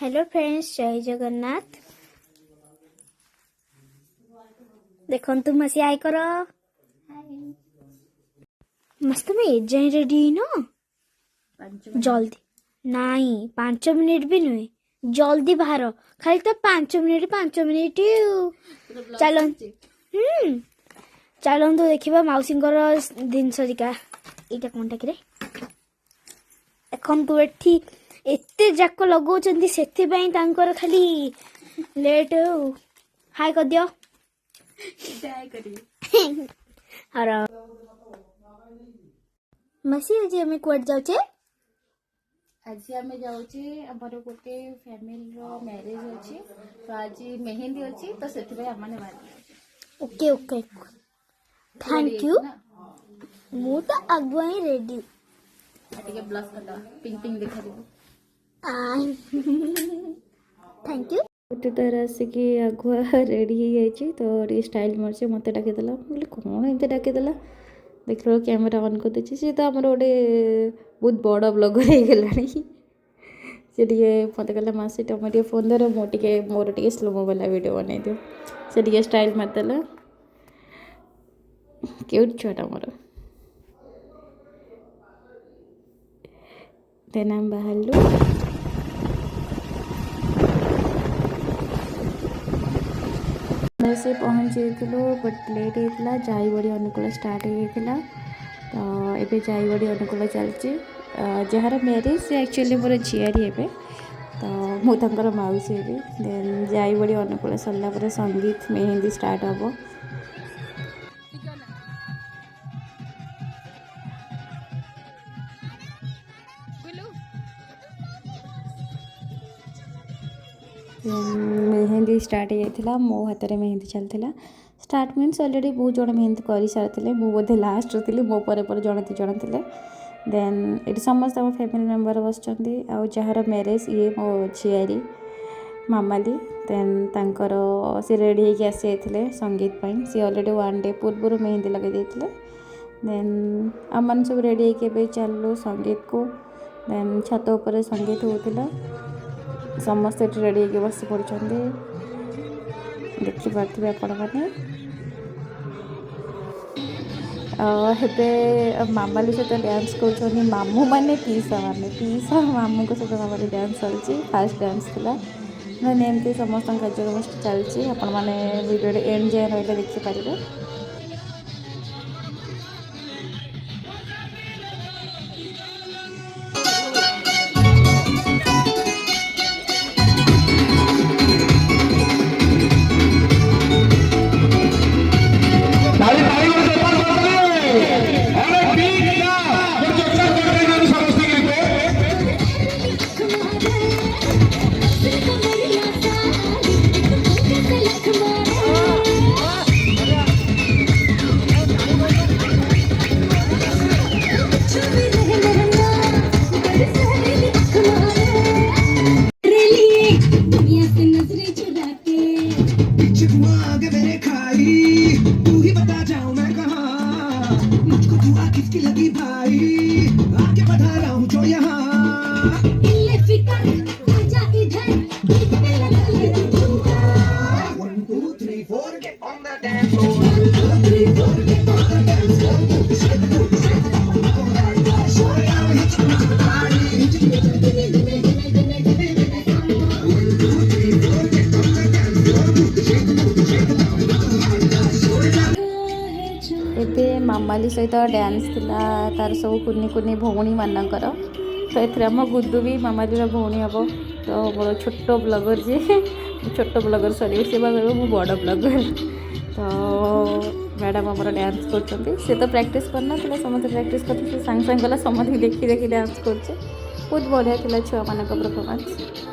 Hello friends, जय जगन्नाथ। देखो तुम हसी आई करो मस्त में एजाए रेडी न जल्दी नहीं 5 मिनिट भी नुहे जल्दी बाहर खाली तो 5 मिनिट चलो चलतु देखा मौसी जिनस जिका यहाँ कौन टाके देखु एटी एते जाक लगौଛନ୍ତି ସେଥିପାଇଁ ତାଙ୍କର ଖାଲି लेट हाय कर दियो अरे मसी आज हमें कुआड जाउचे आज आम जाऊे आमर गोटे फैमिली रो मैरिज अच्छी तो आज मेहंदी अच्छी तो से ओके ओके थैंक यू मु तो आगुआ ही रेडी ब्लश कर पिंक पिंक देखा थैंक यू गोटे तार आसिक आगुआ रेडी हो तो स्टाइल मार्चे मत डाकीदेला बोले कौन एमती डाकीदेला देख लो कैमेरा ऑन कर देछि सी तो आमर गोटे बहुत बड़ ब्लॉगर हो गलानी से मत कहला मासी तुम फोन धर मोर टे स्लो वाला वीडियो बनई दियो से स्टाइल मारदेला क्यूट छुआटा मोर देन हम बाहर से पहुँची बट लेट होता जाईबड़ी अनुकूल स्टार्ट होता तो ये जाईबड़ी अनुकूल चलती जार मैरिज से एक्चुअली मोर झीआरी ए तो मुझे मौसी भी देन जाईबड़ी अनुकूल सरला संगीत मेहंदी स्टार्ट हम मेहंदी स्टार्ट हो मो हाथ में मेहंदी चलता स्टार्ट मीन्स अलरेडी बहुत जन मेहंदी कर सारी मु बोधे लास्ट थी मो पर जड़े दी जन थे देन ये समस्त मो फैमिली मेम्बर बस जार मैरिज ये मो झीआरी मामाली देन तांकर सी रेडी होगी आसी संगीत सी अलरेडी 1 डे पूर्व मेहंदी लगे देते देन आम सब रेडी होगी चलू संगीत को देन छत उपर संगीत होता समस्ते रेडी होगी बस पड़े देखिपे आपण मैंने मामाली सहित डांस कर मामू मैंने पीसा मामू सहित मामाली डांस चलती फास्ट डांस थी मैंने एमती समस्त कार्यक्रम चलती आपण मैंने वीडियो एंड जाए रही देखिपारे मामाली सहित डांस थिला तार सब कुनी कुनी भौणी मानकर तो ये आम गुद्दू भी मामाली भौणी हम तो मोर छोट ब्लगर जी छोट ब्लगर सॉरी से मु बड़ ब्लगर तो मैडम आम डांस कर तो प्रैक्टिस करना समस्त प्रैक्टिस कर सांग सांग गला समस्त देखी देखी डांस कर बहुत बढ़िया थी छुआ मान परफॉर्मेंस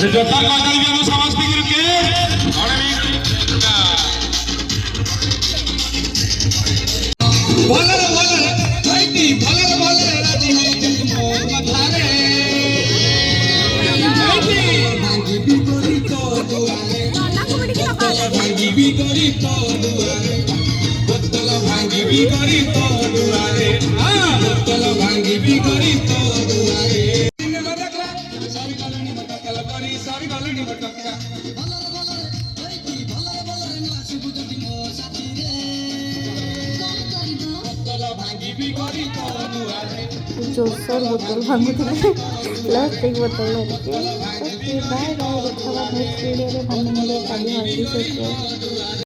जोरदार ताली भी हम समझते हैं कि भलर भलर भाईटी भलर भलर राजी हो जन्मो मधारे भांगी भी करी तो दुआरे भांगी भी करी तो दुआरे बोतल भांगी भी करी तो दुआरे बोतल भांगी भी करी तो दुआरे सारी कलनी मटकल करी सारी कलनी मटका भांगी भी करी तो दुआरे जोरसोर बोतल भांगुଥିଲେ ପ୍ଲାଷ୍ଟିକ ବୋତଲ ଧରିକି ଓକେ ବାଏ ବାଏ ଦେଖା ନେକ୍ସଟ ଭିଡ଼ିଓରେ ଭଲ ମିଳିବ କାଲି ହଳଦୀ ସହିତ